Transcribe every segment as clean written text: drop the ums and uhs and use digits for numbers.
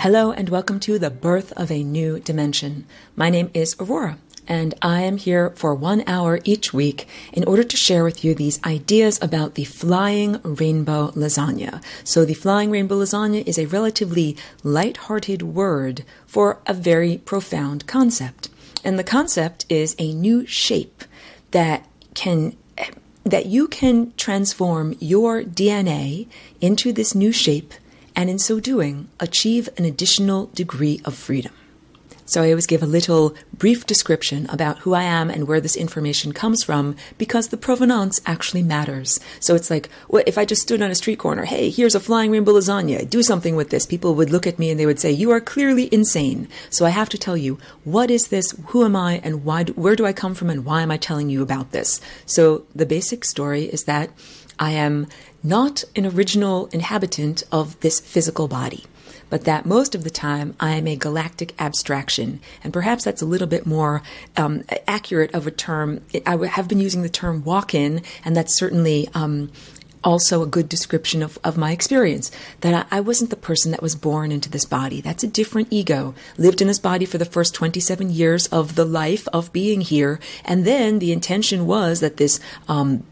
Hello and welcome to the birth of a new dimension. My name is Aurora, and I am here for 1 hour each week in order to share with you these ideas about the flying rainbow lasagna. So the flying rainbow lasagna is a relatively light-hearted word for a very profound concept. And the concept is a new shape that you can transform your DNA into this new shape, and in so doing, achieve an additional degree of freedom. So I always give a little brief description about who I am and where this information comes from, because the provenance actually matters. So it's like, well, if I just stood on a street corner, hey, here's a flying rainbow lasagna, do something with this, people would look at me and they would say, you are clearly insane. So I have to tell you, what is this, who am I, and where do I come from, and why am I telling you about this? So the basic story is that I am not an original inhabitant of this physical body, but that most of the time I am a galactic abstraction. And perhaps that's a little bit more accurate of a term. I have been using the term walk-in, and that's certainly also a good description of my experience, that I wasn't the person that was born into this body. That's a different ego. Lived in this body for the first 27 years of the life of being here, and then the intention was that this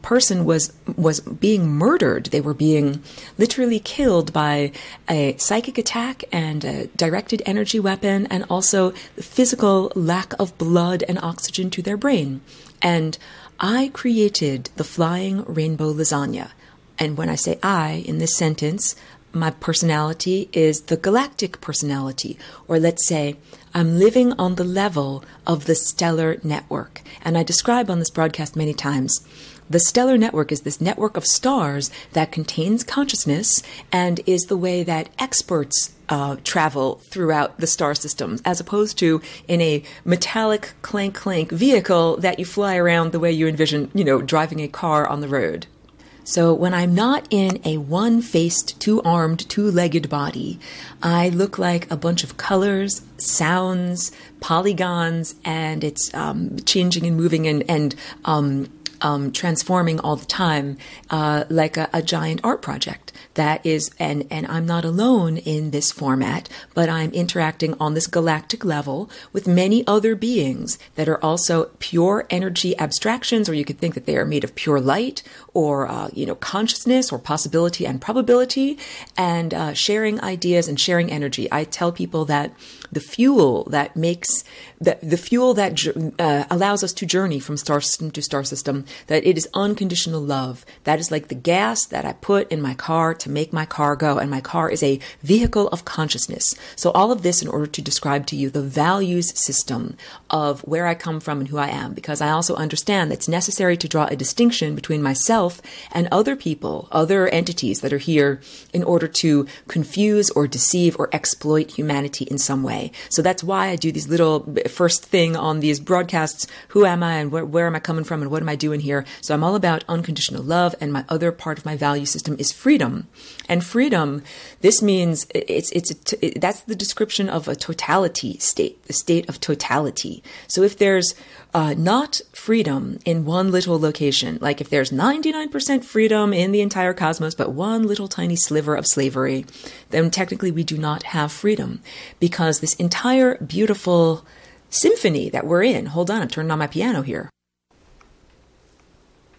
person was being murdered. They were being literally killed by a psychic attack and a directed energy weapon, and also the physical lack of blood and oxygen to their brain. And I created the flying rainbow lasagna. And when I say I in this sentence, my personality is the galactic personality, or let's say I'm living on the level of the stellar network. And I describe on this broadcast many times, the stellar network is this network of stars that contains consciousness and is the way that experts travel throughout the star system, as opposed to in a metallic clank-clank vehicle that you fly around the way you envision, driving a car on the road. So when I'm not in a one-faced, two-armed, two-legged body, I look like a bunch of colors, sounds, polygons, and it's changing and moving and transforming all the time, like a giant art project. That is, and I'm not alone in this format, but I'm interacting on this galactic level with many other beings that are also pure energy abstractions, or you could think that they are made of pure light, or consciousness, or possibility and probability, and sharing ideas and sharing energy. I tell people that the fuel that allows us to journey from star system to star system, that it is unconditional love. That is like the gas that I put in my car to make my car go, and my car is a vehicle of consciousness. So all of this in order to describe to you the values system of where I come from and who I am, because I also understand that it's necessary to draw a distinction between myself and other people, other entities that are here in order to confuse or deceive or exploit humanity in some way. So that's why I do these little first thing on these broadcasts, who am I and where am I coming from and what am I doing here? So I'm all about unconditional love, and my other part of my value system is freedom. And freedom, this means that's the description of a totality state, the state of totality. So if there's not freedom in one little location, like if there's 99% freedom in the entire cosmos, but one little tiny sliver of slavery, then technically we do not have freedom, because this entire beautiful symphony that we're in, hold on, I'm turning on my piano here.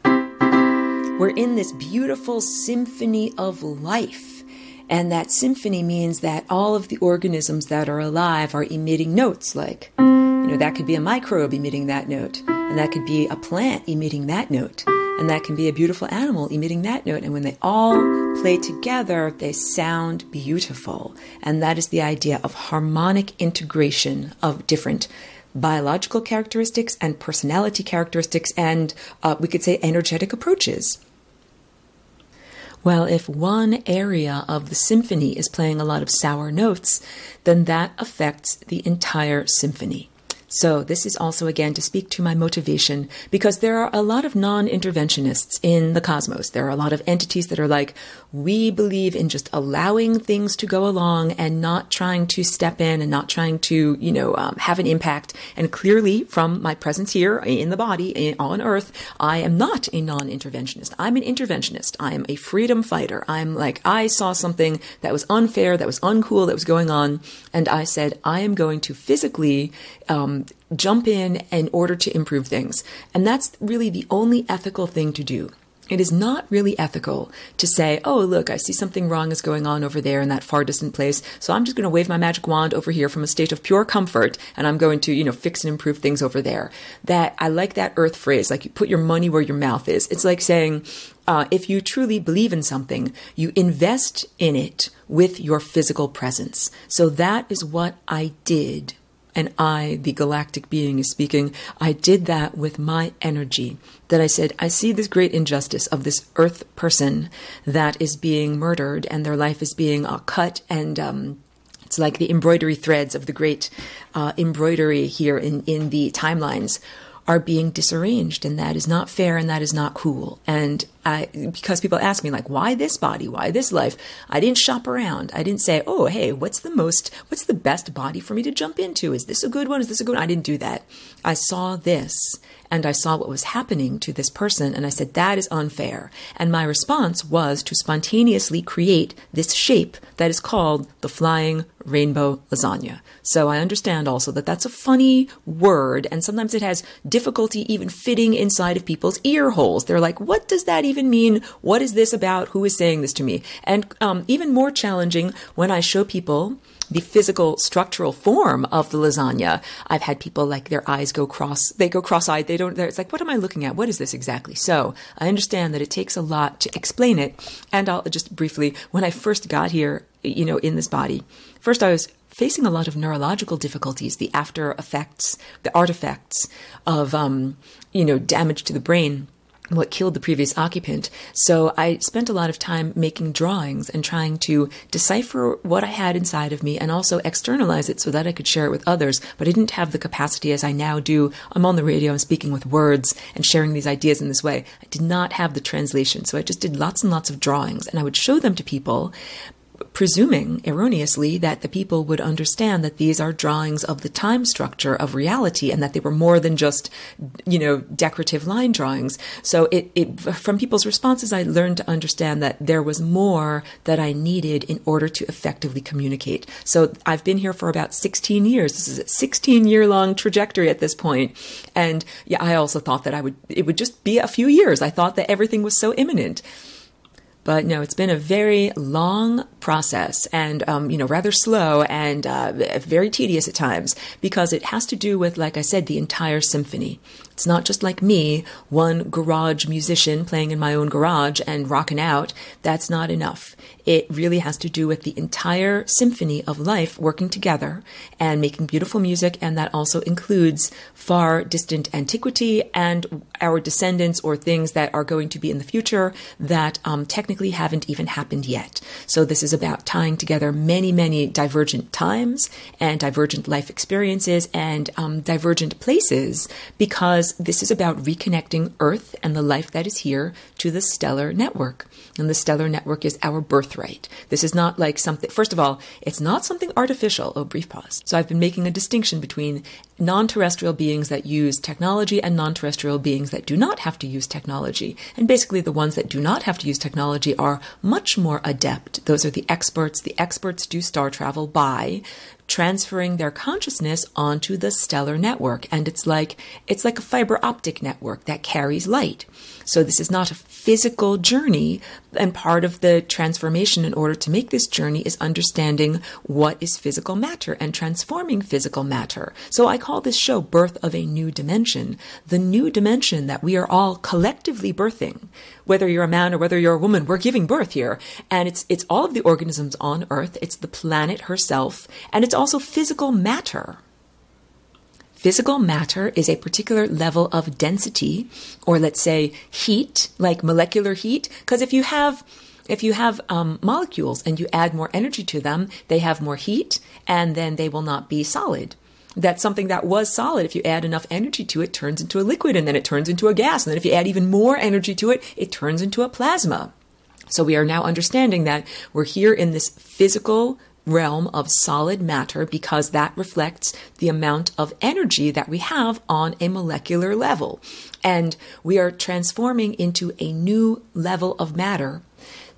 We're in this beautiful symphony of life. And that symphony means that all of the organisms that are alive are emitting notes, like, that could be a microbe emitting that note, and that could be a plant emitting that note, and that can be a beautiful animal emitting that note. And when they all play together, they sound beautiful. And that is the idea of harmonic integration of different biological characteristics and personality characteristics, and we could say energetic approaches. Well, if one area of the symphony is playing a lot of sour notes, then that affects the entire symphony. So this is also, again, to speak to my motivation, because there are a lot of non-interventionists in the cosmos. There are a lot of entities that are like, we believe in just allowing things to go along and not trying to step in and not trying to, have an impact. And clearly from my presence here in the body on Earth, I am not a non-interventionist. I'm an interventionist. I am a freedom fighter. I'm like, I saw something that was unfair, that was uncool, that was going on. And I said, I am going to physically jump in order to improve things. And that's really the only ethical thing to do. It is not really ethical to say, oh, look, I see something wrong is going on over there in that far distant place, so I'm just going to wave my magic wand over here from a state of pure comfort, and I'm going to, fix and improve things over there. That I like that earth phrase, like you put your money where your mouth is. It's like saying, if you truly believe in something, you invest in it with your physical presence. So that is what I did. And I, the galactic being, is speaking. I did that with my energy. That I said, I see this great injustice of this earth person that is being murdered and their life is being cut. And it's like the embroidery threads of the great embroidery here in the timelines are being disarranged, and that is not fair and that is not cool. And because people ask me, like, why this body? Why this life? I didn't shop around. I didn't say, oh, hey, what's the best body for me to jump into? Is this a good one? Is this a good one? I didn't do that. I saw this and I saw what was happening to this person, and I said, that is unfair. And my response was to spontaneously create this shape that is called the flying rainbow lasagna. So I understand also that that's a funny word, and sometimes it has difficulty even fitting inside of people's ear holes. They're like, what does that even mean? What is this about? Who is saying this to me? And even more challenging when I show people the physical structural form of the lasagna. I've had people like their eyes go cross-eyed. It's like, what am I looking at? What is this exactly? So I understand that it takes a lot to explain it. And I'll just briefly, when I first got here, in this body, first I was facing a lot of neurological difficulties, the after effects, the artifacts of, damage to the brain, what killed the previous occupant. So I spent a lot of time making drawings and trying to decipher what I had inside of me and also externalize it so that I could share it with others. But I didn't have the capacity as I now do. I'm on the radio and speaking with words and sharing these ideas in this way. I did not have the translation. So I just did lots and lots of drawings, and I would show them to people, presuming erroneously that the people would understand that these are drawings of the time structure of reality and that they were more than just, decorative line drawings. So it from people's responses, I learned to understand that there was more that I needed in order to effectively communicate. So I've been here for about 16 years. This is a 16-year-long trajectory at this point. And yeah, I also thought that it would just be a few years. I thought that everything was so imminent. But no, it's been a very long process and, rather slow and very tedious at times, because it has to do with, like I said, the entire symphony. It's not just like me, one garage musician playing in my own garage and rocking out. That's not enough. It really has to do with the entire symphony of life working together and making beautiful music, and that also includes far distant antiquity and our descendants or things that are going to be in the future that technically haven't even happened yet. So this is about tying together many, many divergent times and divergent life experiences and divergent places, because this is about reconnecting Earth and the life that is here to the stellar network. And the stellar network is our birthright. This is not like something, first of all, it's not something artificial. Oh, brief pause. So I've been making a distinction between non-terrestrial beings that use technology and non-terrestrial beings that do not have to use technology. And basically the ones that do not have to use technology are much more adept. Those are the experts. The experts do star travel by transferring their consciousness onto the stellar network. And it's like a fiber optic network that carries light. So this is not a physical journey, and part of the transformation in order to make this journey is understanding what is physical matter and transforming physical matter. So I call this show Birth of a New Dimension, the new dimension that we are all collectively birthing. Whether you're a man or whether you're a woman, we're giving birth here. And it's all of the organisms on Earth, it's the planet herself, and it's also physical matter. Physical matter is a particular level of density, or let's say heat, like molecular heat. Because if you have molecules and you add more energy to them, they have more heat, and then they will not be solid. that something that was solid, if you add enough energy to it, turns into a liquid, and then it turns into a gas. And then if you add even more energy to it, it turns into a plasma. So we are now understanding that we're here in this physical realm of solid matter because that reflects the amount of energy that we have on a molecular level. And we are transforming into a new level of matter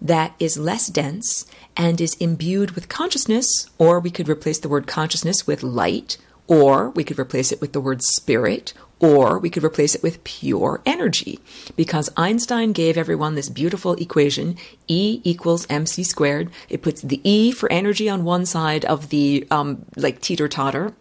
that is less dense and is imbued with consciousness, or we could replace the word consciousness with light, or we could replace it with the word spirit, or we could replace it with pure energy. Because Einstein gave everyone this beautiful equation, E equals mc squared. It puts the E for energy on one side of the teeter-totter,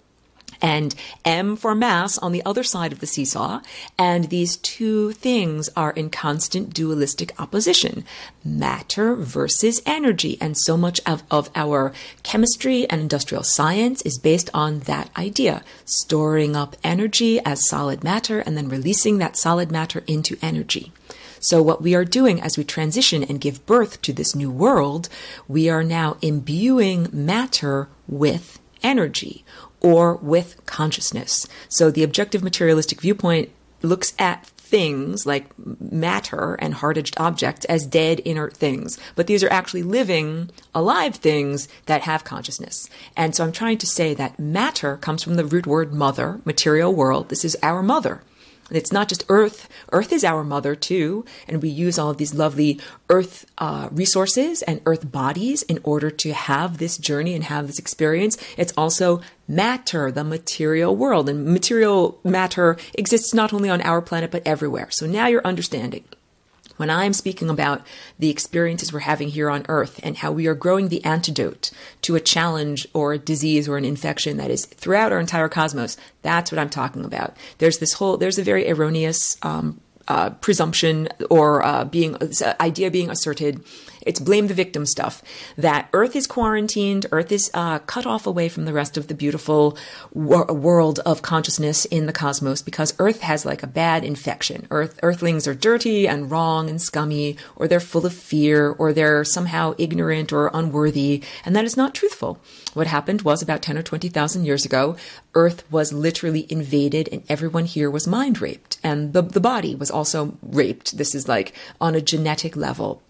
and M for mass on the other side of the seesaw. And these two things are in constant dualistic opposition, matter versus energy. And so much of our chemistry and industrial science is based on that idea, storing up energy as solid matter and then releasing that solid matter into energy. So what we are doing as we transition and give birth to this new world, we are now imbuing matter with energy, or with consciousness. So the objective materialistic viewpoint looks at things like matter and hard-edged objects as dead, inert things. But these are actually living, alive things that have consciousness. And so I'm trying to say that matter comes from the root word mother, material world. This is our mother. And it's not just Earth. Earth is our mother too. And we use all of these lovely Earth resources and Earth bodies in order to have this journey and have this experience. It's also matter, the material world. And material matter exists not only on our planet, but everywhere. So now you're understanding. When I'm speaking about the experiences we're having here on Earth and how we are growing the antidote to a challenge or a disease or an infection that is throughout our entire cosmos, that's what I'm talking about. There's a very erroneous presumption or idea being asserted. It's blame the victim stuff, that Earth is quarantined, Earth is cut off away from the rest of the beautiful world of consciousness in the cosmos because Earth has like a bad infection. Earthlings are dirty and wrong and scummy, or they're full of fear, or they're somehow ignorant or unworthy, and that is not truthful. What happened was about 10 or 20,000 years ago, Earth was literally invaded and everyone here was mind raped, and the body was also raped. This is like on a genetic level,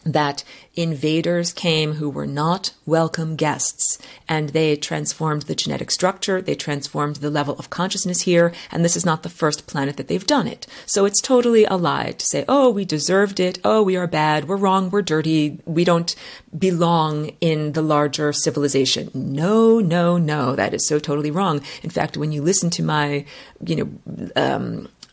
that invaders came who were not welcome guests, and they transformed the genetic structure, they transformed the level of consciousness here, and this is not the first planet that they've done it. So it's totally a lie to say, oh, we deserved it, oh, we are bad, we're wrong, we're dirty, we don't belong in the larger civilization. No, no, no, that is so totally wrong. In fact, when you listen to my,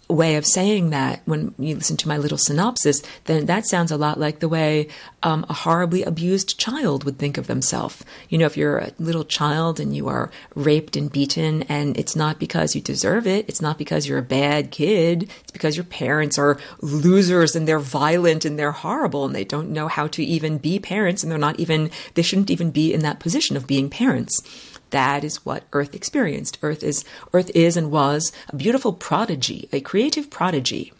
way of saying that, when you listen to my little synopsis, then that sounds a lot like the way a horribly abused child would think of themselves. You know, if you're a little child and you are raped and beaten, and it's not because you deserve it, it's not because you're a bad kid, it's because your parents are losers and they're violent and they're horrible and they don't know how to even be parents, and they shouldn't even be in that position of being parents. That is what Earth experienced. Earth is and was a beautiful prodigy, a creative prodigy,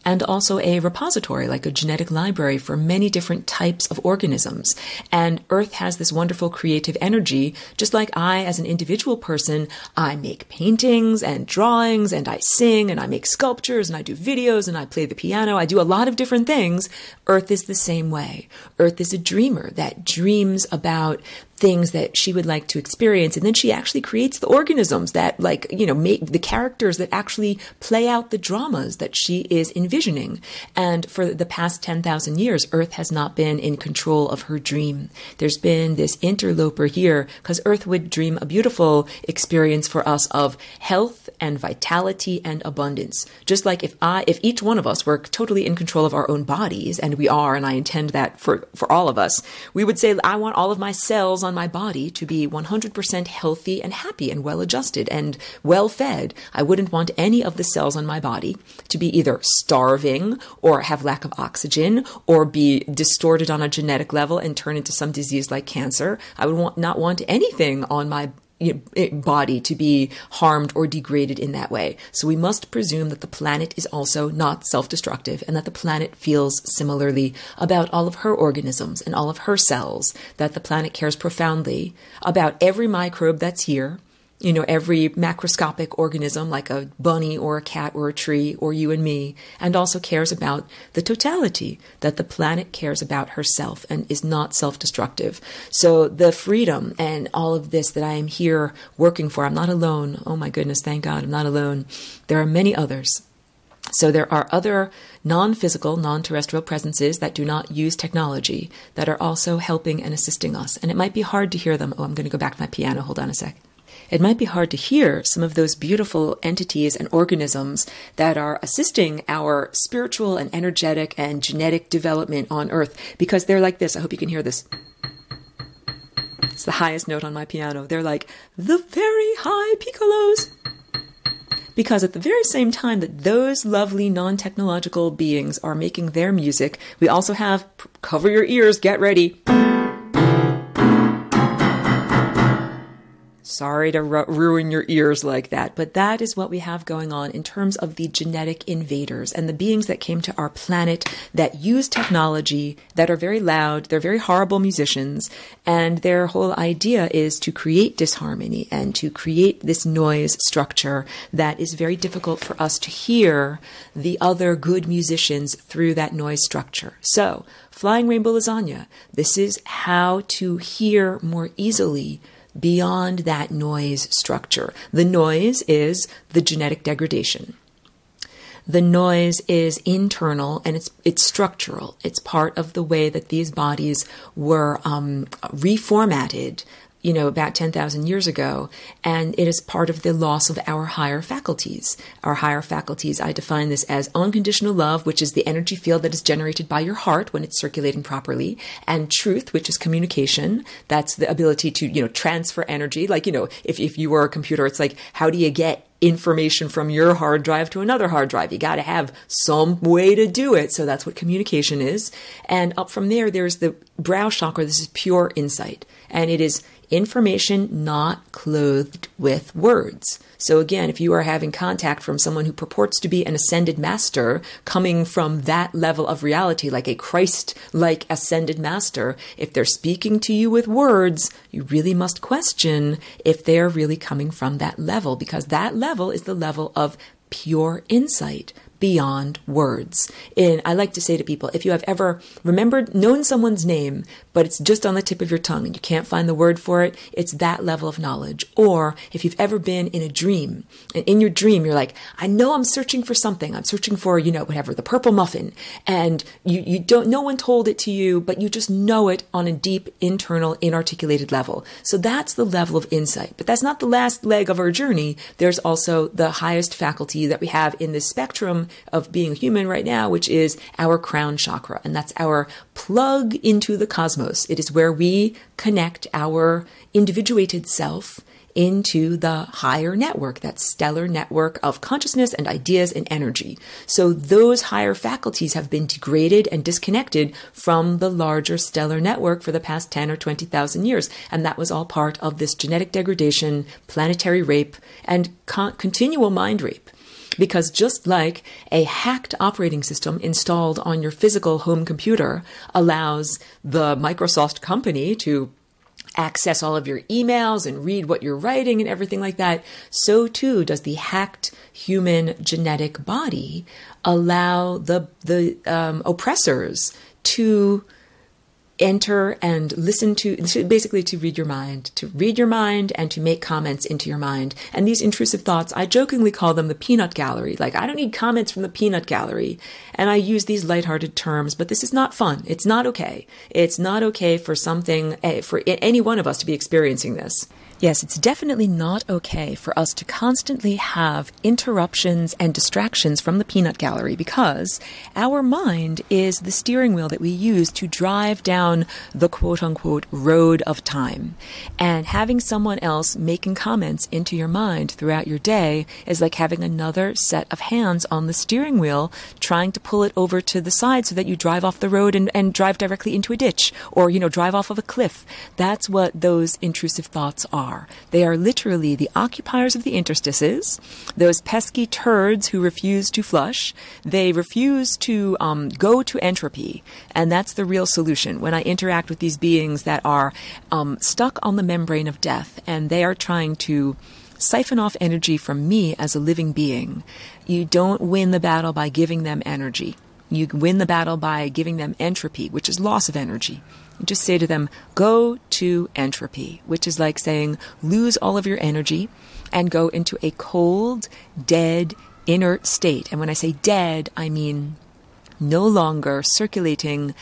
and also a repository, like a genetic library for many different types of organisms. And Earth has this wonderful creative energy, just like I, as an individual person, I make paintings and drawings, and I sing, and I make sculptures, and I do videos, and I play the piano. I do a lot of different things. Earth is the same way. Earth is a dreamer that dreams about things that she would like to experience. And then she actually creates the organisms that make the characters that actually play out the dramas that she is envisioning. And for the past 10,000 years, Earth has not been in control of her dream. There's been this interloper here because Earth would dream a beautiful experience for us of health and vitality and abundance. Just like if each one of us were totally in control of our own bodies, and we are, and I intend that for all of us, we would say, I want all of my cells on my body to be 100% healthy and happy and well-adjusted and well-fed. I wouldn't want any of the cells on my body to be either starving or have lack of oxygen or be distorted on a genetic level and turn into some disease like cancer. I would not want anything on my body to be harmed or degraded in that way. So we must presume that the planet is also not self-destructive and that the planet feels similarly about all of her organisms and all of her cells, that the planet cares profoundly about every microbe that's here, every macroscopic organism like a bunny or a cat or a tree or you and me, and also cares about the totality, that the planet cares about herself and is not self-destructive. So the freedom and all of this that I am here working for, I'm not alone. Oh my goodness, thank God I'm not alone. There are many others. So there are other non-physical, non-terrestrial presences that do not use technology that are also helping and assisting us. And it might be hard to hear them. Oh, I'm going to go back to my piano. Hold on a sec. It might be hard to hear some of those beautiful entities and organisms that are assisting our spiritual and energetic and genetic development on Earth, because they're like this. I hope you can hear this. It's the highest note on my piano. They're like the very high piccolos. Because at the very same time that those lovely non-technological beings are making their music, we also have, cover your ears, get ready. Sorry to ruin your ears like that, but that is what we have going on in terms of the genetic invaders and the beings that came to our planet that use technology, that are very loud, they're very horrible musicians, and their whole idea is to create disharmony and to create this noise structure that is very difficult for us to hear the other good musicians through that noise structure. So, Flying Rainbow Lasagna, this is how to hear more easily beyond that noise structure. The noise is the genetic degradation. The noise is internal and it's structural. It's part of the way that these bodies were reformatted, about 10,000 years ago, and it is part of the loss of our higher faculties. Our higher faculties, I define this as unconditional love, which is the energy field that is generated by your heart when it's circulating properly, and truth, which is communication. That's the ability to, transfer energy. Like, if you were a computer, it's like, how do you get information from your hard drive to another hard drive? You got to have some way to do it. So that's what communication is. And up from there, there's the brow chakra. This is pure insight. And it is information not clothed with words. So again, if you are having contact from someone who purports to be an ascended master coming from that level of reality, like a Christ-like ascended master, if they're speaking to you with words, you really must question if they're really coming from that level, because that level is the level of pure insight beyond words. And I like to say to people, if you have ever known someone's name, but it's just on the tip of your tongue and you can't find the word for it, it's that level of knowledge. Or if you've ever been in a dream, and in your dream you're like, I know I'm searching for something. I'm searching for, whatever, the purple muffin. And you don't, no one told it to you, but you just know it on a deep, internal, inarticulated level. So that's the level of insight. But that's not the last leg of our journey. There's also the highest faculty that we have in this spectrum of being human right now, which is our crown chakra. And that's our plug into the cosmos. It is where we connect our individuated self into the higher network, that stellar network of consciousness and ideas and energy. So those higher faculties have been degraded and disconnected from the larger stellar network for the past 10 or 20,000 years. And that was all part of this genetic degradation, planetary rape, and continual mind rape. Because just like a hacked operating system installed on your physical home computer allows the Microsoft company to access all of your emails and read what you're writing and everything like that, so too does the hacked human genetic body allow the oppressors to enter and listen to, basically to read your mind and to make comments into your mind. And these intrusive thoughts, I jokingly call them the peanut gallery. Like, I don't need comments from the peanut gallery. And I use these lighthearted terms, but this is not fun. It's not okay. It's not okay for any one of us to be experiencing this. Yes, it's definitely not okay for us to constantly have interruptions and distractions from the peanut gallery, because our mind is the steering wheel that we use to drive down the quote-unquote road of time. And having someone else making comments into your mind throughout your day is like having another set of hands on the steering wheel trying to pull it over to the side so that you drive off the road and drive directly into a ditch or, drive off of a cliff. That's what those intrusive thoughts are. They are literally the occupiers of the interstices, those pesky turds who refuse to flush. They refuse to go to entropy, and that's the real solution. When I interact with these beings that are stuck on the membrane of death, and they are trying to siphon off energy from me as a living being, you don't win the battle by giving them energy. You win the battle by giving them entropy, which is loss of energy. You just say to them, go to entropy, which is like saying, lose all of your energy and go into a cold, dead, inert state. And when I say dead, I mean no longer circulating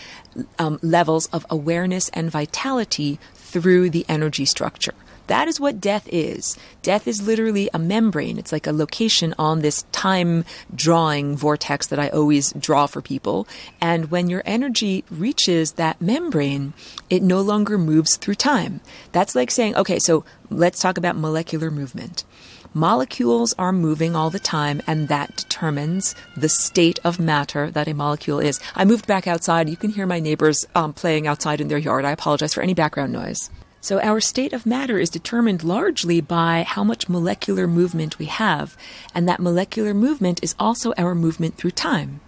levels of awareness and vitality through the energy structure. That is what death is. Death is literally a membrane. It's like a location on this time drawing vortex that I always draw for people. And when your energy reaches that membrane, it no longer moves through time. That's like saying, okay, so let's talk about molecular movement. Molecules are moving all the time, and that determines the state of matter that a molecule is. I moved back outside. You can hear my neighbors playing outside in their yard. I apologize for any background noise. So our state of matter is determined largely by how much molecular movement we have, and that molecular movement is also our movement through time.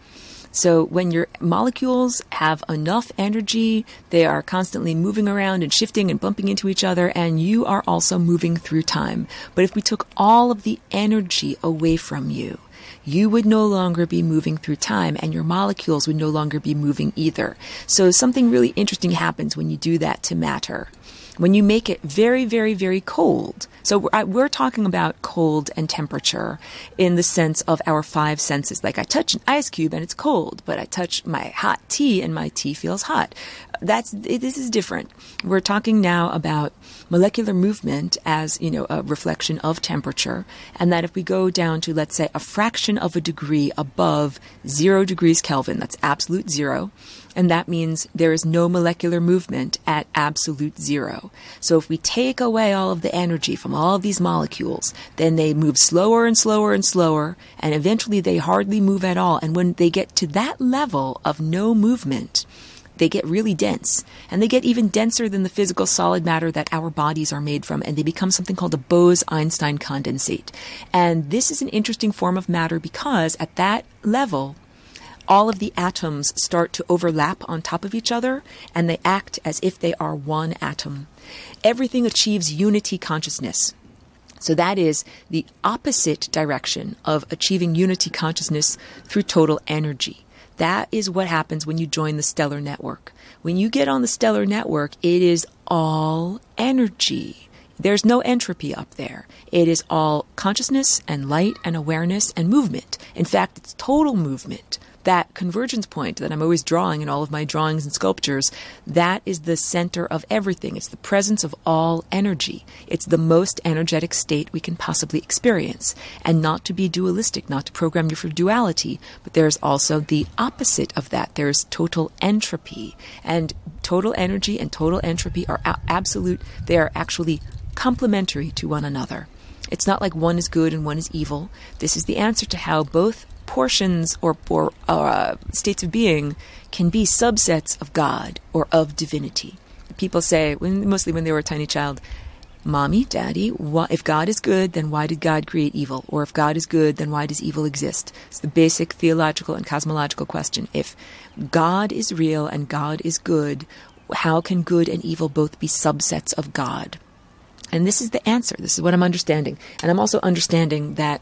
So when your molecules have enough energy, they are constantly moving around and shifting and bumping into each other, and you are also moving through time. But if we took all of the energy away from you, you would no longer be moving through time, and your molecules would no longer be moving either. So something really interesting happens when you do that to matter. When you make it very, very, very cold. So we're talking about cold and temperature in the sense of our five senses. Like I touch an ice cube and it's cold, but I touch my hot tea and my tea feels hot. This is different. We're talking now about molecular movement as, a reflection of temperature. And that if we go down to, let's say, a fraction of a degree above 0 degrees Kelvin, that's absolute zero. And that means there is no molecular movement at absolute zero. So if we take away all of the energy from all of these molecules, then they move slower and slower and slower, and eventually they hardly move at all. And when they get to that level of no movement, they get really dense, and they get even denser than the physical solid matter that our bodies are made from, and they become something called a Bose-Einstein condensate. And this is an interesting form of matter because at that level, all of the atoms start to overlap on top of each other, and they act as if they are one atom. Everything achieves unity consciousness. So that is the opposite direction of achieving unity consciousness through total energy. That is what happens when you join the stellar network. When you get on the stellar network, it is all energy. There's no entropy up there. It is all consciousness and light and awareness and movement. In fact, it's total movement. That convergence point that I'm always drawing in all of my drawings and sculptures, that is the center of everything. It's the presence of all energy. It's the most energetic state we can possibly experience. And not to be dualistic, not to program you for duality, but there's also the opposite of that. There's total entropy. And total energy and total entropy are absolute. They are actually complementary to one another. It's not like one is good and one is evil. This is the answer to how both portions or states of being can be subsets of God or of divinity. People say, mostly when they were a tiny child, Mommy, Daddy, if God is good, then why did God create evil? Or if God is good, then why does evil exist? It's the basic theological and cosmological question. If God is real and God is good, how can good and evil both be subsets of God? And this is the answer. This is what I'm understanding. And I'm also understanding that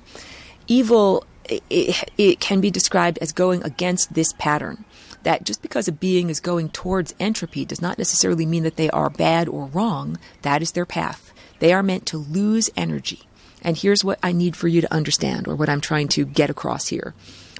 evil, it can be described as going against this pattern. That just because a being is going towards entropy does not necessarily mean that they are bad or wrong. That is their path. They are meant to lose energy. And here's what I need for you to understand, or what I'm trying to get across here.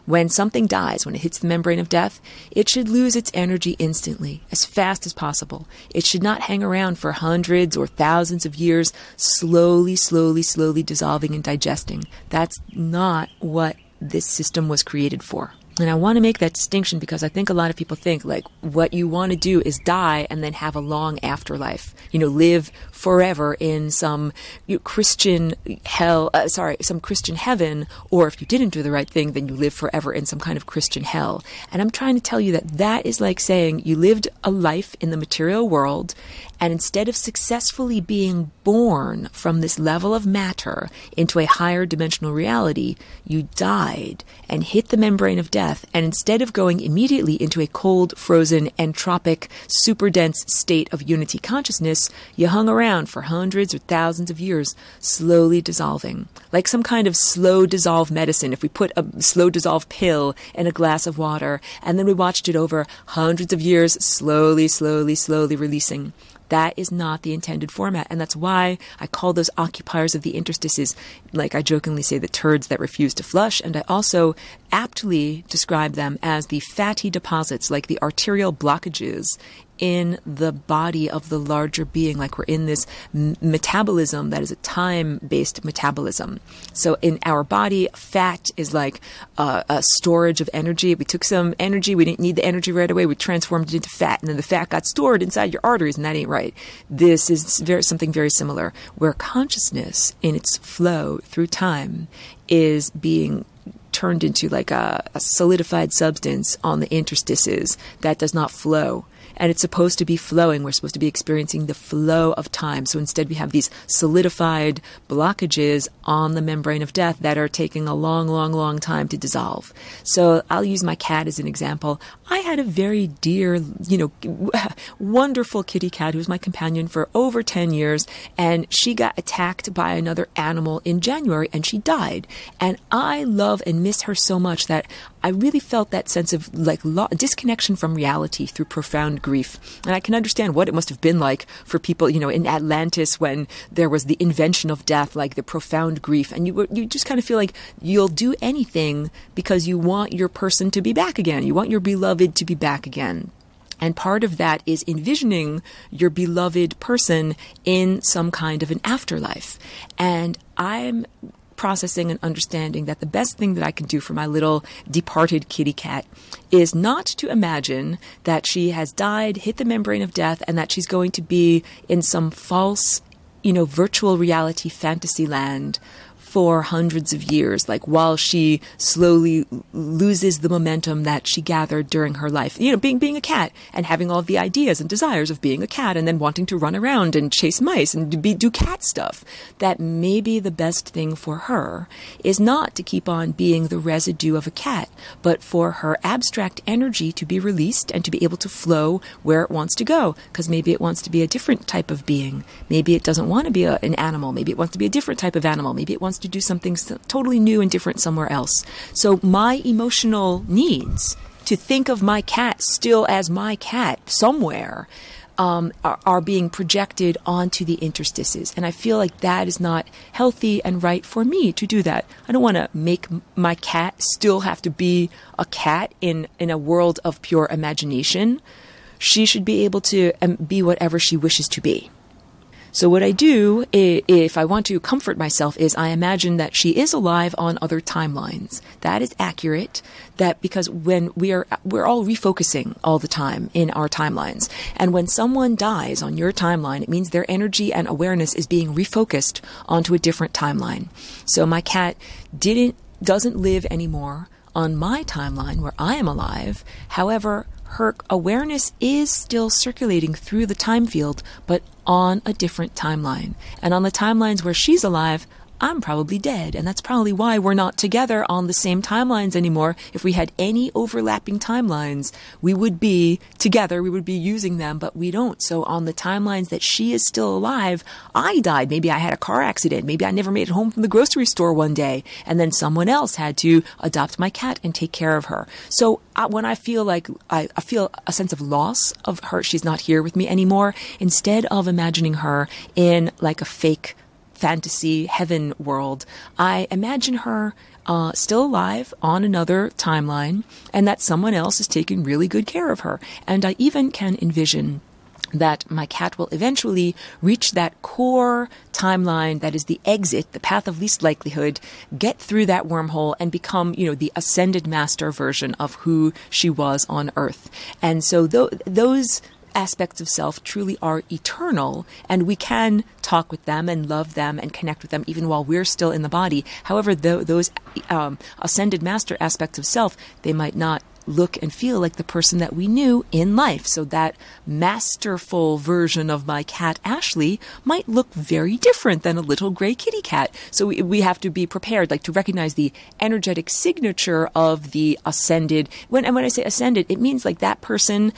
When something dies, when it hits the membrane of death, it should lose its energy instantly, as fast as possible. It should not hang around for hundreds or thousands of years, slowly dissolving and digesting. That's not what this system was created for. And I want to make that distinction because I think a lot of people think like what you want to do is die and then have a long afterlife. Live forever in some Christian some Christian heaven, or if you didn't do the right thing, then you live forever in some kind of Christian hell. And I'm trying to tell you that is like saying you lived a life in the material world And instead of successfully being born from this level of matter into a higher dimensional reality, you died and hit the membrane of death. And instead of going immediately into a cold, frozen, entropic, super dense state of unity consciousness, you hung around for hundreds or thousands of years, slowly dissolving. Like some kind of slow dissolve medicine. If we put a slow dissolve pill in a glass of water, and then we watched it over hundreds of years, slowly, slowly, slowly releasing. That is not the intended format. And that's why I call those occupiers of the interstices, like I jokingly say, the turds that refuse to flush. And I also aptly describe them as the fatty deposits, like the arterial blockages in the body of the larger being, like we're in this metabolism that is a time-based metabolism. So in our body, fat is like a storage of energy. We took some energy, we didn't need the energy right away, we transformed it into fat, and then the fat got stored inside your arteries, and that ain't right. This is something very similar, where consciousness in its flow through time is being turned into like a solidified substance on the interstices that does not flow. And it's supposed to be flowing. We're supposed to be experiencing the flow of time. So instead we have these solidified blockages on the membrane of death that are taking a long, long, long time to dissolve. So I'll use my cat as an example. I had a very dear, wonderful kitty cat who was my companion for over 10 years. And she got attacked by another animal in January and she died. And I love and miss her so much that I really felt that sense of disconnection from reality through profound grief. And I can understand what it must have been like for people, in Atlantis when there was the invention of death, like the profound grief. And you just kind of feel like you'll do anything because you want your person to be back again. You want your beloved to be back again. And part of that is envisioning your beloved person in some kind of an afterlife. And I'm processing and understanding that the best thing that I can do for my little departed kitty cat is not to imagine that she has died, hit the membrane of death, and that she's going to be in some false, virtual reality fantasy land for hundreds of years, like while she slowly loses the momentum that she gathered during her life. Being a cat and having all the ideas and desires of being a cat and then wanting to run around and chase mice and do cat stuff. That maybe the best thing for her is not to keep on being the residue of a cat, but for her abstract energy to be released and to be able to flow where it wants to go. Because maybe it wants to be a different type of being. Maybe it doesn't want to be an animal. Maybe it wants to be a different type of animal. Maybe it wants to do something totally new and different somewhere else. So my emotional needs to think of my cat still as my cat somewhere are being projected onto the interstices. And I feel like that is not healthy and right for me to do that. I don't want to make my cat still have to be a cat in a world of pure imagination. She should be able to be whatever she wishes to be. So what I do, if I want to comfort myself, is I imagine that she is alive on other timelines. That is accurate, because when we're all refocusing all the time in our timelines. And when someone dies on your timeline, it means their energy and awareness is being refocused onto a different timeline. So my cat doesn't live anymore on my timeline where I am alive. However, her awareness is still circulating through the time field, but on a different timeline. And on the timelines where she's alive, I'm probably dead. And that's probably why we're not together on the same timelines anymore. If we had any overlapping timelines, we would be together, we would be using them, but we don't. So on the timelines that she is still alive, I died. Maybe I had a car accident. Maybe I never made it home from the grocery store one day. And then someone else had to adopt my cat and take care of her. So when I feel like I feel a sense of loss of her, she's not here with me anymore, instead of imagining her in like a fake fantasy heaven world, I imagine her still alive on another timeline, and that someone else is taking really good care of her. And I even can envision that my cat will eventually reach that core timeline that is the exit, the path of least likelihood, get through that wormhole and become, the ascended master version of who she was on Earth. And so those aspects of self truly are eternal, and we can talk with them and love them and connect with them even while we're still in the body. However, those ascended master aspects of self, they might not look and feel like the person that we knew in life. So that masterful version of my cat, Ashley, might look very different than a little gray kitty cat. So we have to be prepared, like to recognize the energetic signature of the ascended. When I say ascended, it means like that person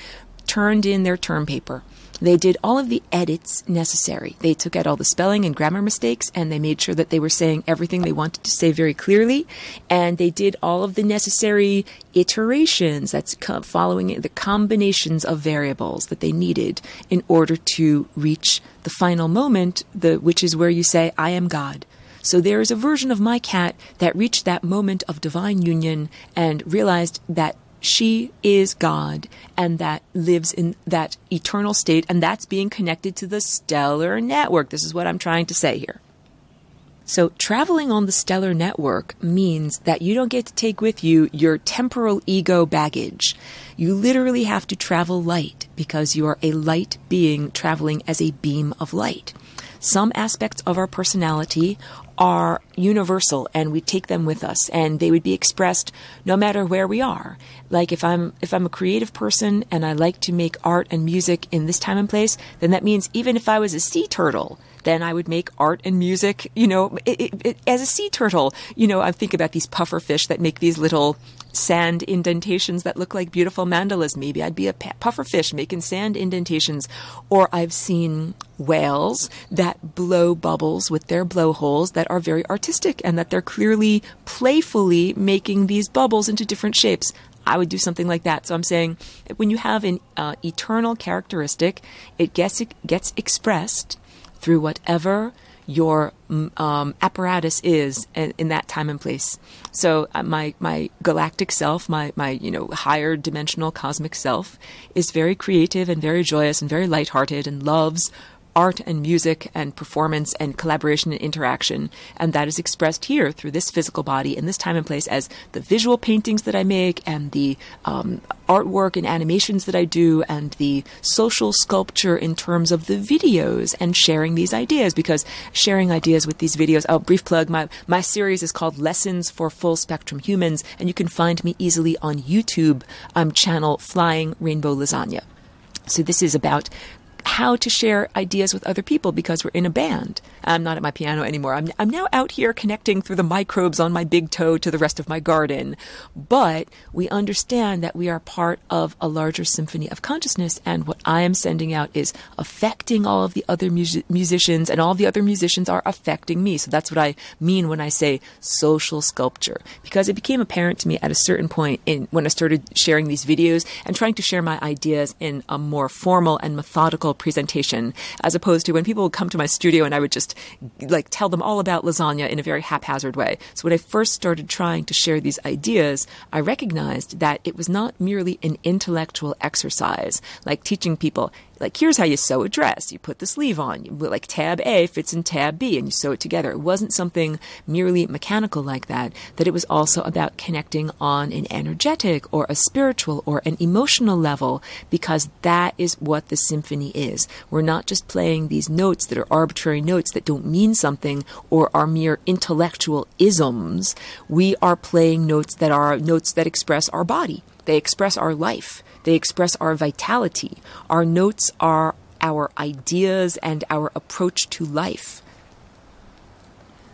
turned in their term paper. They did all of the edits necessary. They took out all the spelling and grammar mistakes, and they made sure that they were saying everything they wanted to say very clearly. And they did all of the necessary iterations, that's following the combinations of variables that they needed in order to reach the final moment, which is where you say, I am God. So there is a version of my cat that reached that moment of divine union and realized that she is God, and that lives in that eternal state, and that's being connected to the stellar network. This is what I'm trying to say here. So traveling on the stellar network means that you don't get to take with you your temporal ego baggage. You literally have to travel light because you are a light being traveling as a beam of light. Some aspects of our personality are universal, and we take them with us, and they would be expressed no matter where we are. Like if I'm a creative person and I like to make art and music in this time and place, then that means even if I was a sea turtle, then I would make art and music, as a sea turtle. I think about these puffer fish that make these little sand indentations that look like beautiful mandalas. Maybe I'd be a puffer fish making sand indentations. Or I've seen whales that blow bubbles with their blowholes that are very artistic, and that they're clearly playfully making these bubbles into different shapes. I would do something like that. So I'm saying when you have an eternal characteristic, it gets expressed through whatever your apparatus is in that time and place. So my galactic self, my higher dimensional cosmic self, is very creative and very joyous and very lighthearted and loves art and music and performance and collaboration and interaction. And that is expressed here through this physical body in this time and place as the visual paintings that I make and the artwork and animations that I do and the social sculpture in terms of the videos and sharing these ideas, because sharing ideas with these videos, brief plug, my series is called Lessons for Full Spectrum Humans, and you can find me easily on YouTube channel Flying Rainbow Lasagna. So this is about how to share ideas with other people because we're in a band. I'm not at my piano anymore. I'm now out here connecting through the microbes on my big toe to the rest of my garden. But we understand that we are part of a larger symphony of consciousness, and what I am sending out is affecting all of the other musicians, and all the other musicians are affecting me. So that's what I mean when I say social sculpture, because it became apparent to me at a certain point when I started sharing these videos and trying to share my ideas in a more formal and methodical presentation, as opposed to when people would come to my studio and I would just tell them all about lasagna in a very haphazard way. So when I first started trying to share these ideas, I recognized that it was not merely an intellectual exercise, like teaching people, here's how you sew a dress. You put the sleeve on, tab A fits in tab B, and you sew it together. It wasn't something merely mechanical like that it was also about connecting on an energetic or a spiritual or an emotional level, because that is what the symphony is. We're not just playing these notes that are arbitrary notes that don't mean something or are mere intellectual isms. We are playing notes that are notes that express our body. They express our life. They express our vitality. Our notes are our ideas and our approach to life.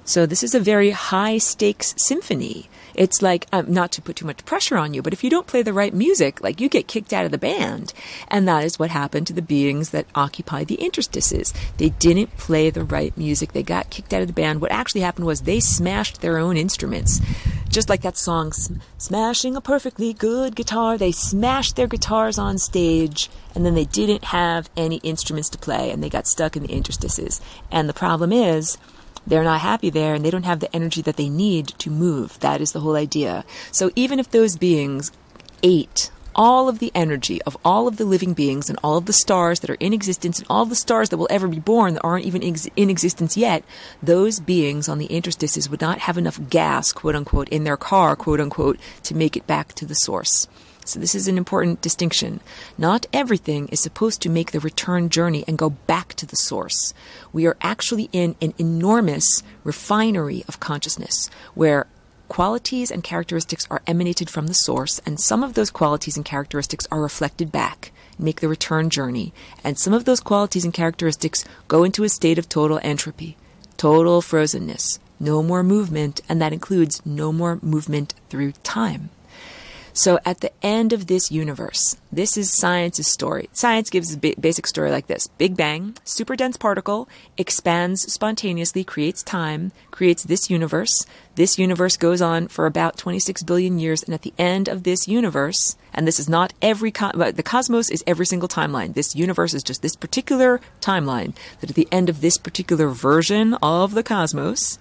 So this is a very high-stakes symphony. It's like, not to put too much pressure on you, but if you don't play the right music, you get kicked out of the band. And that is what happened to the beings that occupy the interstices. They didn't play the right music. They got kicked out of the band. What actually happened was they smashed their own instruments. Just like that song, Smashing a Perfectly Good Guitar. They smashed their guitars on stage, and then they didn't have any instruments to play, and they got stuck in the interstices. And the problem is, they're not happy there, and they don't have the energy that they need to move. That is the whole idea. So even if those beings ate all of the energy of all of the living beings and all of the stars that are in existence and all of the stars that will ever be born that aren't even in existence yet, those beings on the interstices would not have enough gas, quote unquote, in their car, quote unquote, to make it back to the source. So this is an important distinction. Not everything is supposed to make the return journey and go back to the source. We are actually in an enormous refinery of consciousness where qualities and characteristics are emanated from the source, and some of those qualities and characteristics are reflected back, make the return journey. And some of those qualities and characteristics go into a state of total entropy, total frozenness, no more movement, and that includes no more movement through time. So at the end of this universe, this is science's story. Science gives a basic story like this. Big Bang, super dense particle, expands spontaneously, creates time, creates this universe. This universe goes on for about 26 billion years, and at the end of this universe, and this is not the cosmos is every single timeline. This universe is just this particular timeline, that at the end of this particular version of the cosmos,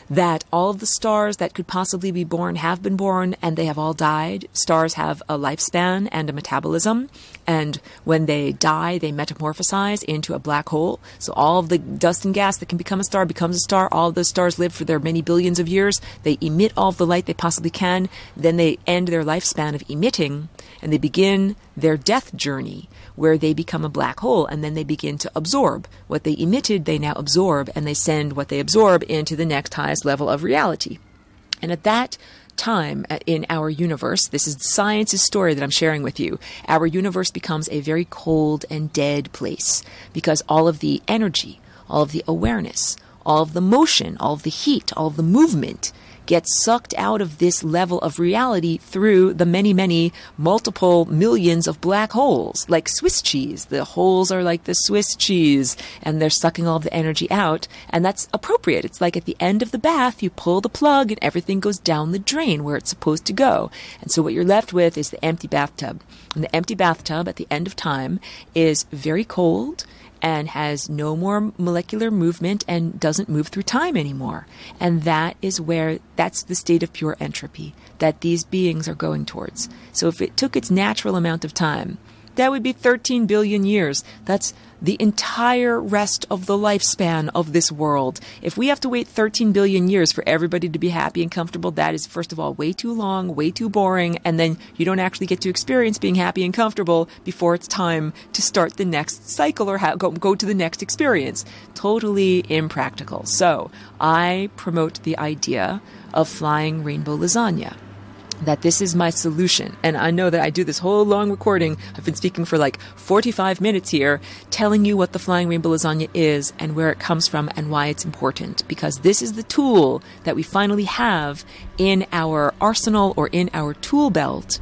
that all of the stars that could possibly be born have been born, and they have all died. Stars have a lifespan and a metabolism, and when they die, they metamorphosize into a black hole. So all of the dust and gas that can become a star becomes a star. All of those stars live for their many billions of years. They emit all of the light they possibly can. Then they end their lifespan of emitting, and they begin their death journey, where they become a black hole, and then they begin to absorb. What they emitted, they now absorb, and they send what they absorb into the next highest level of reality. And at that time in our universe, this is science's story that I'm sharing with you, our universe becomes a very cold and dead place, because all of the energy, all of the awareness, all of the motion, all of the heat, all of the movement gets sucked out of this level of reality through the many, many, multiple millions of black holes, like Swiss cheese. The holes are like the Swiss cheese, and they're sucking all of the energy out, and that's appropriate. It's like at the end of the bath, you pull the plug, and everything goes down the drain where it's supposed to go. And so what you're left with is the empty bathtub. And the empty bathtub at the end of time is very cold, and has no more molecular movement and doesn't move through time anymore. And that's the state of pure entropy that these beings are going towards. So if it took its natural amount of time, that would be 13 billion years. That's the entire rest of the lifespan of this world. If we have to wait 13 billion years for everybody to be happy and comfortable, that is, first of all, way too long, way too boring, and then you don't actually get to experience being happy and comfortable before it's time to start the next cycle or go to the next experience. Totally impractical. So I promote the idea of flying rainbow lasagna, that this is my solution. And I know that I do this whole long recording. I've been speaking for like 45 minutes here, telling you what the flying rainbow lasagna is and where it comes from and why it's important. Because this is the tool that we finally have in our arsenal or in our tool belt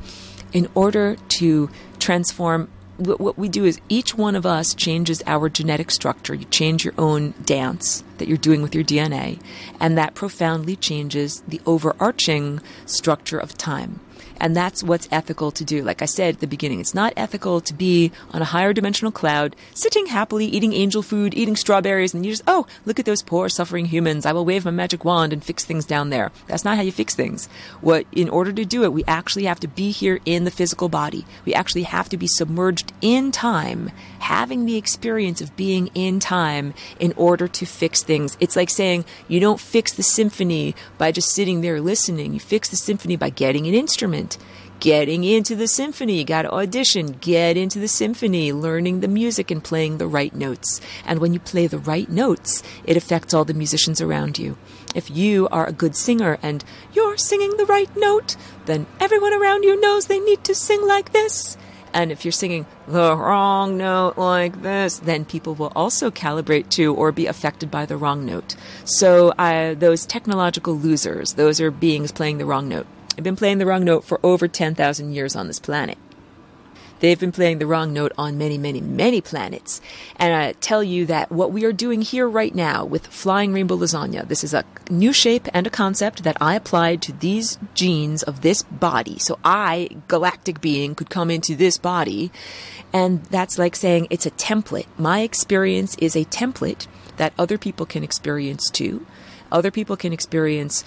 in order to transform. What we do is each one of us changes our genetic structure. You change your own dance that you're doing with your DNA, and that profoundly changes the overarching structure of time. And that's what's ethical to do. Like I said at the beginning, it's not ethical to be on a higher dimensional cloud, sitting happily, eating angel food, eating strawberries, and you just, oh, look at those poor suffering humans. I will wave my magic wand and fix things down there. That's not how you fix things. In order to do it, we actually have to be here in the physical body. We actually have to be submerged in time, having the experience of being in time in order to fix things. It's like saying you don't fix the symphony by just sitting there listening. You fix the symphony by getting an instrument. Getting into the symphony, you got to audition, get into the symphony, learning the music and playing the right notes. And when you play the right notes, it affects all the musicians around you. If you are a good singer and you're singing the right note, then everyone around you knows they need to sing like this. And if you're singing the wrong note like this, then people will also calibrate to or be affected by the wrong note. So those technological losers, those are beings playing the wrong note. They've been playing the wrong note for over 10,000 years on this planet. They've been playing the wrong note on many, many, many planets. And I tell you that what we are doing here right now with flying rainbow lasagna, this is a new shape and a concept that I applied to these genes of this body. So I, galactic being, could come into this body. And that's like saying it's a template. My experience is a template that other people can experience too. Other people can experience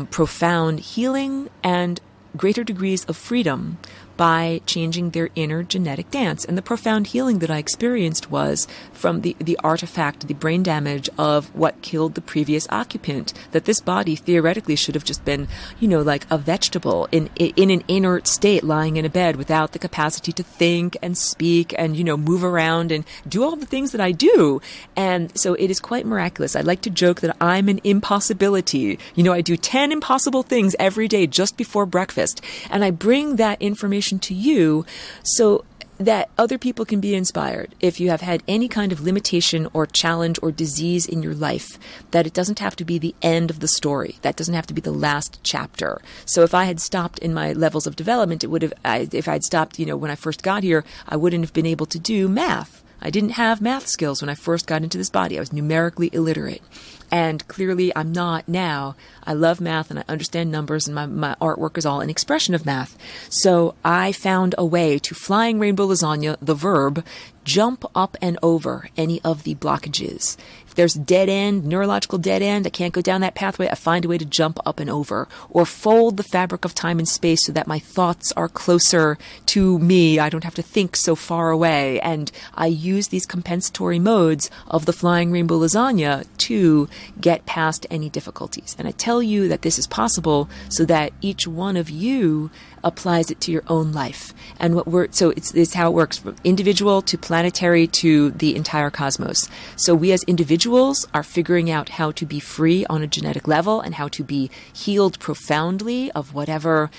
profound healing and greater degrees of freedom by changing their inner genetic dance. And the profound healing that I experienced was from the artifact, the brain damage of what killed the previous occupant, that this body theoretically should have just been, like a vegetable in an inert state, lying in a bed without the capacity to think and speak and, move around and do all the things that I do. And so it is quite miraculous. I like to joke that I'm an impossibility. I do 10 impossible things every day just before breakfast. And I bring that information to you so that other people can be inspired. If you have had any kind of limitation or challenge or disease in your life, that it doesn't have to be the end of the story. That doesn't have to be the last chapter. So if I had stopped in my levels of development, if I'd stopped, when I first got here, I wouldn't have been able to do math. I didn't have math skills when I first got into this body. I was numerically illiterate. And clearly I'm not now. I love math and I understand numbers, and my artwork is all an expression of math. So I found a way to flying rainbow lasagna, the verb, jump up and over any of the blockages. If there's dead end, neurological dead end, I can't go down that pathway, I find a way to jump up and over, or fold the fabric of time and space so that my thoughts are closer to me. I don't have to think so far away. And I use these compensatory modes of the flying rainbow lasagna to get past any difficulties. And I tell you that this is possible so that each one of you applies it to your own life. And it's how it works, from individual to planetary to the entire cosmos. So we as individuals are figuring out how to be free on a genetic level and how to be healed profoundly of whatever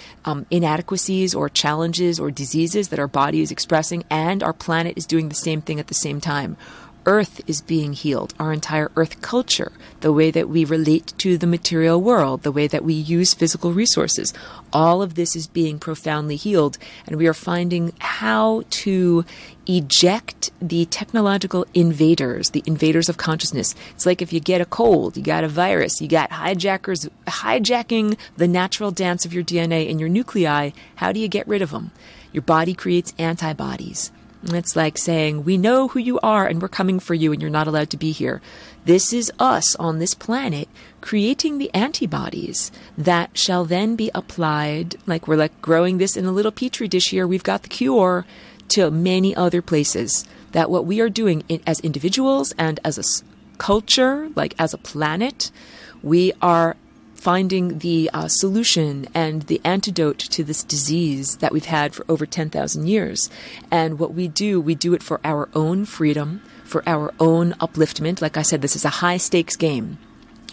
inadequacies or challenges or diseases that our body is expressing, and our planet is doing the same thing at the same time. Earth is being healed, our entire Earth culture, the way that we relate to the material world, the way that we use physical resources. All of this is being profoundly healed, and we are finding how to eject the technological invaders, the invaders of consciousness. It's like if you get a cold, you got a virus, you got hijackers hijacking the natural dance of your DNA and your nuclei. How do you get rid of them? Your body creates antibodies. It's like saying, we know who you are and we're coming for you and you're not allowed to be here. This is us on this planet creating the antibodies that shall then be applied, like we're growing this in a little petri dish here. We've got the cure to many other places. That what we are doing as individuals and as a culture, like as a planet, we are finding the solution and the antidote to this disease that we've had for over 10,000 years. And what we do it for our own freedom, for our own upliftment. Like I said, this is a high-stakes game.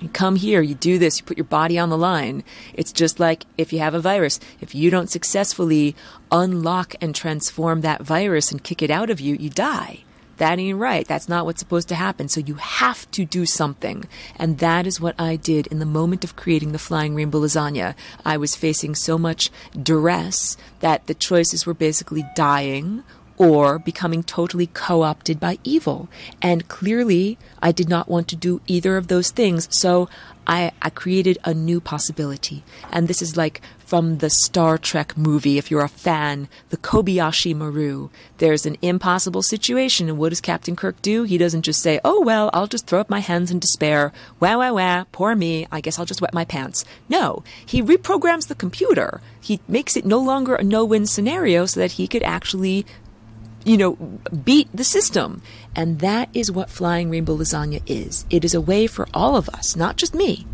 You come here, you do this, you put your body on the line. It's just like if you have a virus. If you don't successfully unlock and transform that virus and kick it out of you, you die. That ain't right. That's not what's supposed to happen. So you have to do something. And that is what I did in the moment of creating the flying rainbow lasagna. I was facing so much duress that the choices were basically dying or becoming totally co-opted by evil. And clearly, I did not want to do either of those things. So I created a new possibility. And this is like from the Star Trek movie, if you're a fan, the Kobayashi Maru. There's an impossible situation, and what does Captain Kirk do? He doesn't just say, oh, well, I'll just throw up my hands in despair. Wah, wah, wah, poor me, I guess I'll just wet my pants. No, he reprograms the computer. He makes it no longer a no-win scenario so that he could actually beat the system. And that is what flying rainbow lasagna is. It is a way for all of us, not just me.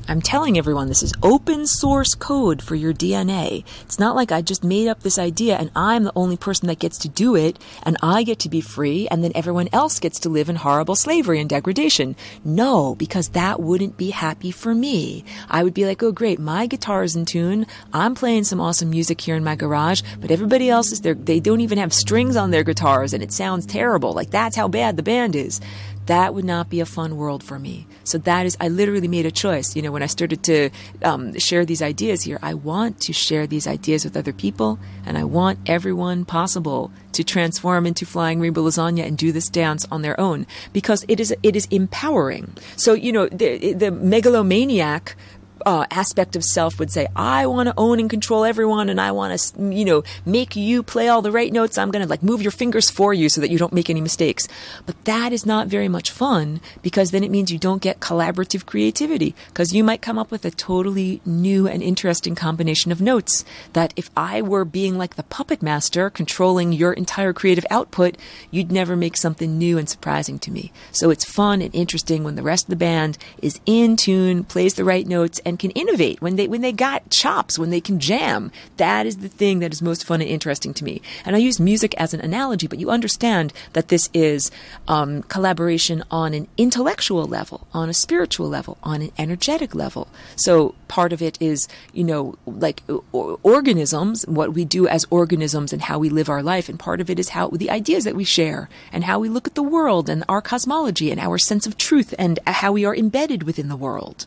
I'm telling everyone this is open source code for your DNA. It's not like I just made up this idea and I'm the only person that gets to do it and I get to be free and then everyone else gets to live in horrible slavery and degradation. No, because that wouldn't be happy for me. I would be like, oh great, my guitar is in tune. I'm playing some awesome music here in my garage, but everybody else is there. They don't even have strings on their guitars and it sounds terrible. Like that's how bad the band is. That would not be a fun world for me. So I literally made a choice. When I started to share these ideas here, I want to share these ideas with other people, and I want everyone possible to transform into flying rainbow lasagna and do this dance on their own, because it is empowering. So, the megalomaniac aspect of self would say, I want to own and control everyone, and I want to, make you play all the right notes. I'm going to move your fingers for you so that you don't make any mistakes. But that is not very much fun, because then it means you don't get collaborative creativity, because you might come up with a totally new and interesting combination of notes that if I were being like the puppet master controlling your entire creative output, you'd never make something new and surprising to me. So it's fun and interesting when the rest of the band is in tune, plays the right notes, and can innovate, when they got chops, when they can jam. That is the thing that is most fun and interesting to me. And I use music as an analogy, but you understand that this is collaboration on an intellectual level, on a spiritual level, on an energetic level. So part of it is, organisms, what we do as organisms and how we live our life. And part of it is how the ideas that we share and how we look at the world and our cosmology and our sense of truth and how we are embedded within the world.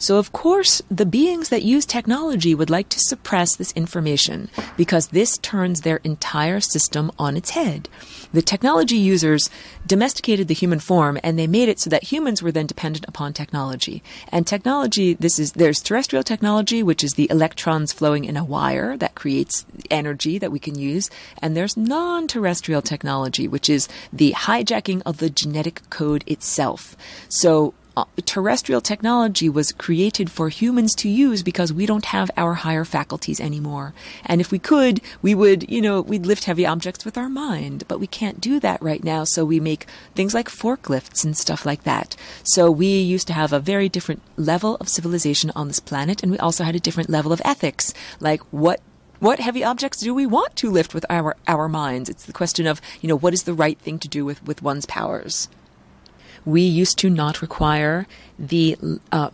So, of course, the beings that use technology would like to suppress this information, because this turns their entire system on its head. The technology users domesticated the human form, and they made it so that humans were then dependent upon technology. And technology, there's terrestrial technology, which is the electrons flowing in a wire that creates energy that we can use. And there's non-terrestrial technology, which is the hijacking of the genetic code itself. So terrestrial technology was created for humans to use because we don't have our higher faculties anymore. And if we could, we would, we'd lift heavy objects with our mind, but we can't do that right now. So we make things like forklifts and stuff like that. So we used to have a very different level of civilization on this planet. And we also had a different level of ethics, like what heavy objects do we want to lift with our minds? It's the question of, what is the right thing to do with one's powers? We used to not require the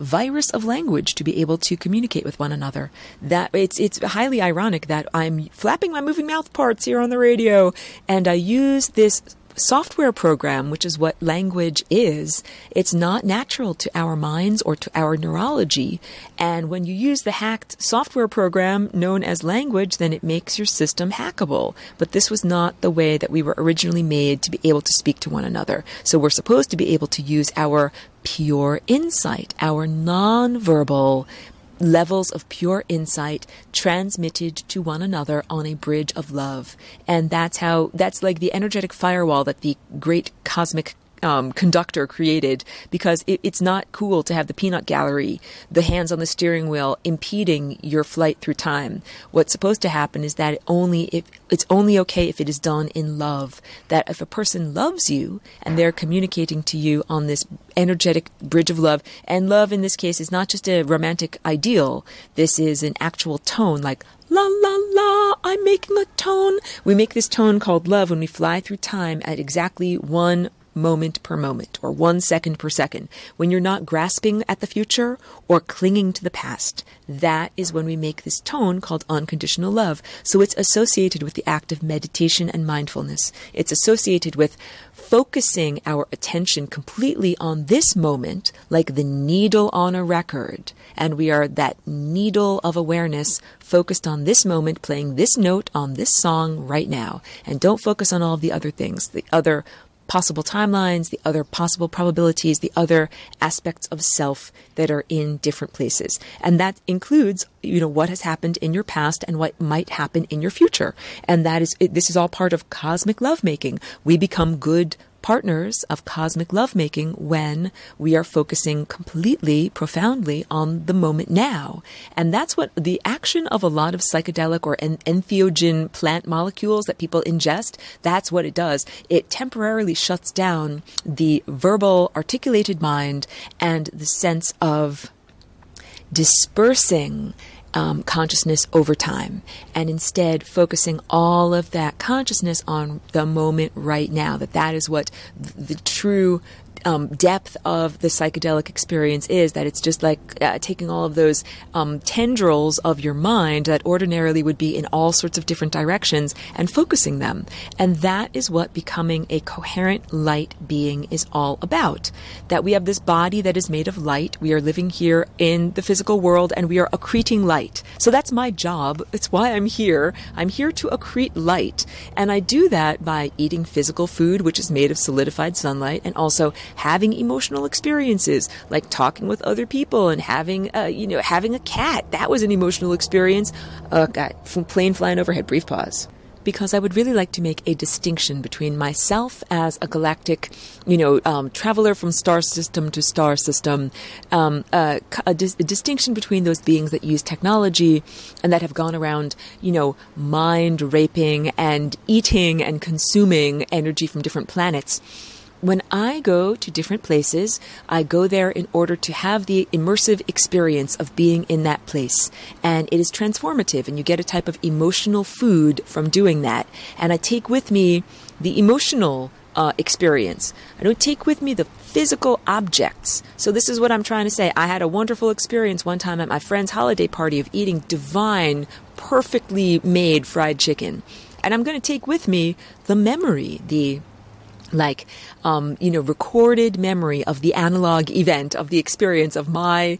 virus of language to be able to communicate with one another. That it's highly ironic that I'm flapping my moving mouth parts here on the radio, and I use this software program, which is what language is. It's not natural to our minds or to our neurology. And when you use the hacked software program known as language, then it makes your system hackable. But this was not the way that we were originally made to be able to speak to one another. So we're supposed to be able to use our pure insight, our nonverbal levels of pure insight transmitted to one another on a bridge of love. And that's like the energetic firewall that the great cosmic conductor created, because it's not cool to have the peanut gallery, the hands on the steering wheel, impeding your flight through time. What's supposed to happen is that it's only okay if it is done in love. That if a person loves you and they're communicating to you on this energetic bridge of love, and love in this case is not just a romantic ideal, this is an actual tone, like la la la, I'm making a tone. We make this tone called love when we fly through time at exactly 1 moment per moment, or 1 second per second. When you're not grasping at the future or clinging to the past, that is when we make this tone called unconditional love. So it's associated with the act of meditation and mindfulness. It's associated with focusing our attention completely on this moment, like the needle on a record. And we are that needle of awareness focused on this moment, playing this note on this song right now. And don't focus on all of the other things, the other possible timelines, the other possible probabilities, the other aspects of self that are in different places. And that includes, what has happened in your past and what might happen in your future. And this is all part of cosmic lovemaking. We become good partners of cosmic lovemaking when we are focusing completely, profoundly on the moment now. And that's what the action of a lot of psychedelic or entheogen plant molecules that people ingest, that's what it does. It temporarily shuts down the verbal, articulated mind and the sense of dispersing consciousness over time, and instead focusing all of that consciousness on the moment right now. That is what the true depth of the psychedelic experience is, that it's just like taking all of those tendrils of your mind that ordinarily would be in all sorts of different directions and focusing them. And that is what becoming a coherent light being is all about. That we have this body that is made of light. We are living here in the physical world and we are accreting light. So that's my job. It's why I'm here. I'm here to accrete light. And I do that by eating physical food, which is made of solidified sunlight, and also having emotional experiences, like talking with other people and having, having a cat. That was an emotional experience. God, plane flying overhead, brief pause. Because I would really like to make a distinction between myself as a galactic, traveler from star system to star system, a distinction between those beings that use technology and that have gone around, mind raping and eating and consuming energy from different planets. When I go to different places, I go there in order to have the immersive experience of being in that place. And it is transformative, and you get a type of emotional food from doing that. And I take with me the emotional experience. I don't take with me the physical objects. So this is what I'm trying to say. I had a wonderful experience one time at my friend's holiday party of eating divine, perfectly made fried chicken. And I'm going to take with me the memory, the recorded memory of the analog event, of the experience of my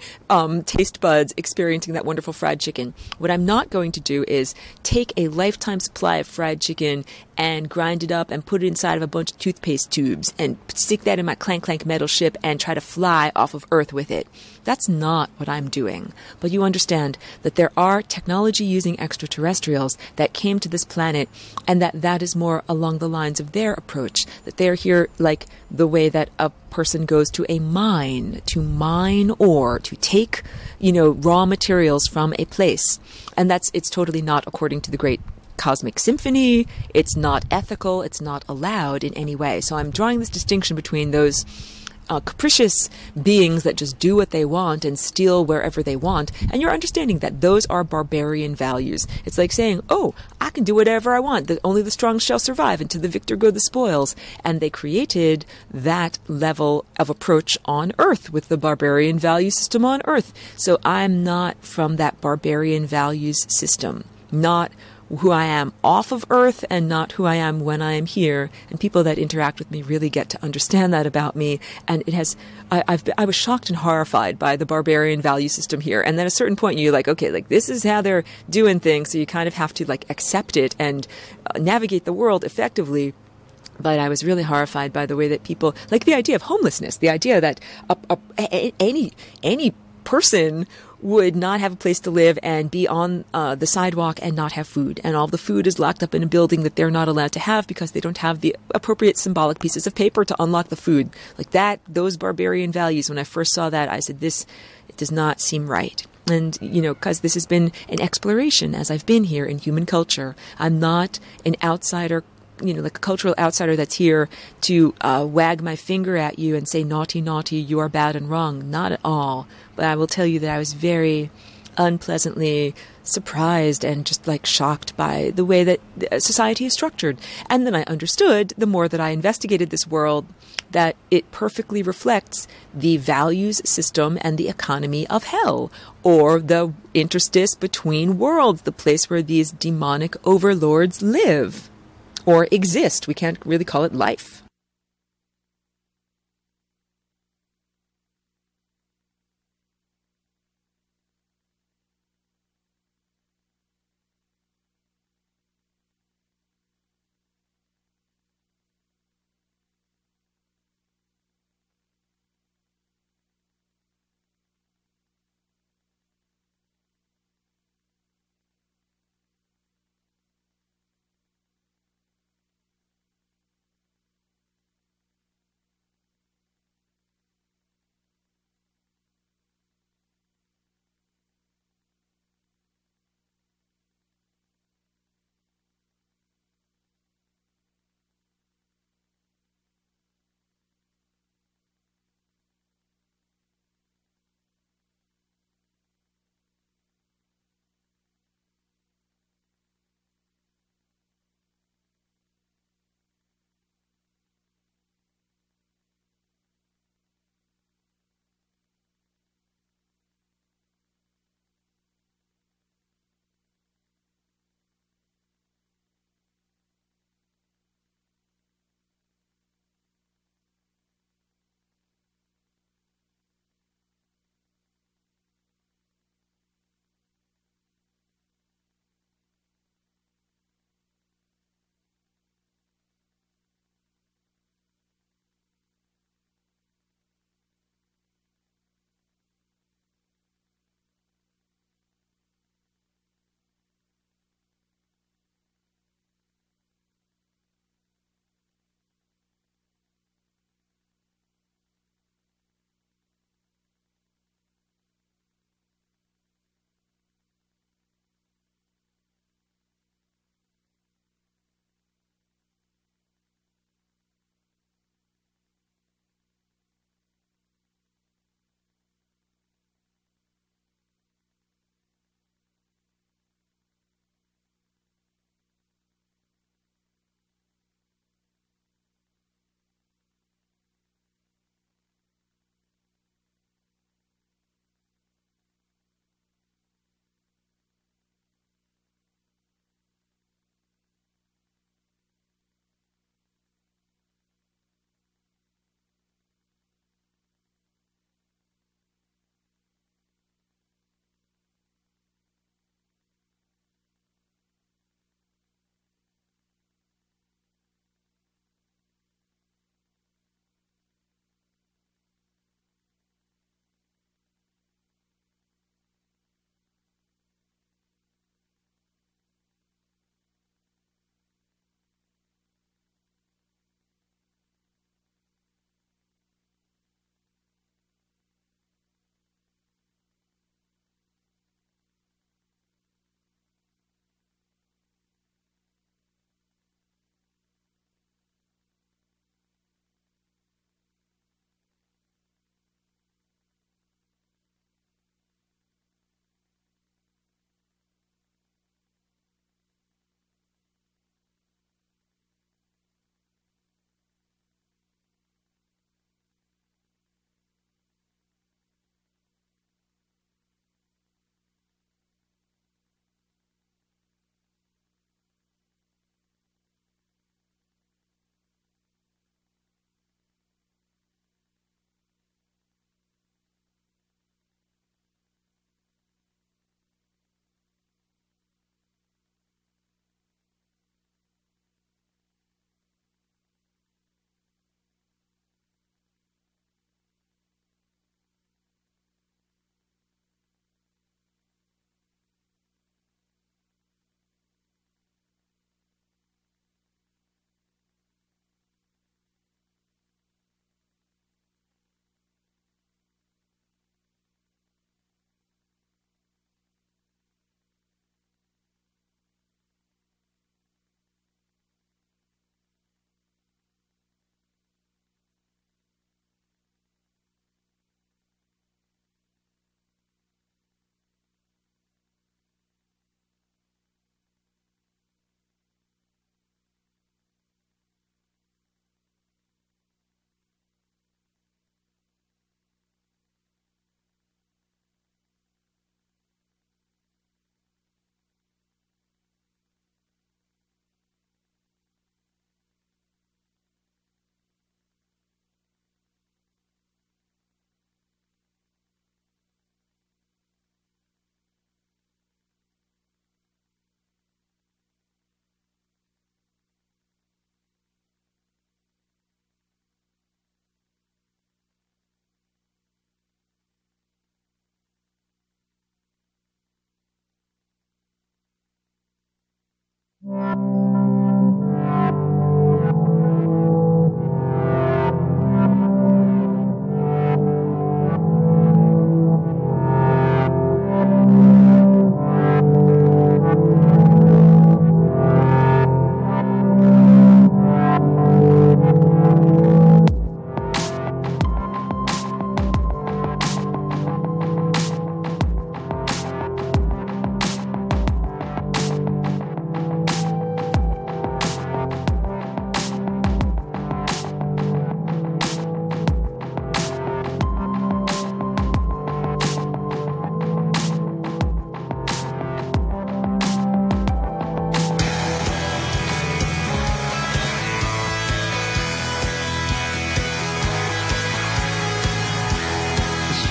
taste buds experiencing that wonderful fried chicken. What I'm not going to do is take a lifetime supply of fried chicken and grind it up and put it inside of a bunch of toothpaste tubes and stick that in my clank clank metal ship and try to fly off of Earth with it. That's not what I'm doing. But you understand that there are technology using extraterrestrials that came to this planet, and that is more along the lines of their approach, that they're here like the way that a person goes to a mine to mine ore, to take, raw materials from a place. And it's totally not according to the great cosmic symphony. It's not ethical. It's not allowed in any way. So I'm drawing this distinction between those capricious beings that just do what they want and steal wherever they want, and you're understanding that those are barbarian values. It's like saying, oh, I can do whatever I want, that only the strong shall survive, and to the victor go the spoils. And they created that level of approach on Earth with the barbarian value system on Earth. So I'm not from that barbarian values system, not who I am off of Earth and not who I am when I am here. And people that interact with me really get to understand that about me. And I was shocked and horrified by the barbarian value system here. And then at a certain point you're like, okay, this is how they're doing things. So you kind of have to accept it and navigate the world effectively. But I was really horrified by the way that people, the idea of homelessness, the idea that any person would not have a place to live and be on the sidewalk and not have food. And all the food is locked up in a building that they're not allowed to have because they don't have the appropriate symbolic pieces of paper to unlock the food. Those barbarian values, when I first saw that, I said, it does not seem right. And, because this has been an exploration as I've been here in human culture. I'm not an outsider, a cultural outsider that's here to wag my finger at you and say, naughty, naughty, you are bad and wrong. Not at all. But I will tell you that I was very unpleasantly surprised and just shocked by the way that society is structured. And then I understood, the more that I investigated this world, that it perfectly reflects the values system and the economy of hell, or the interstice between worlds, the place where these demonic overlords live or exist. We can't really call it life.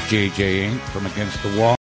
JJ Inc. from Against the Wall.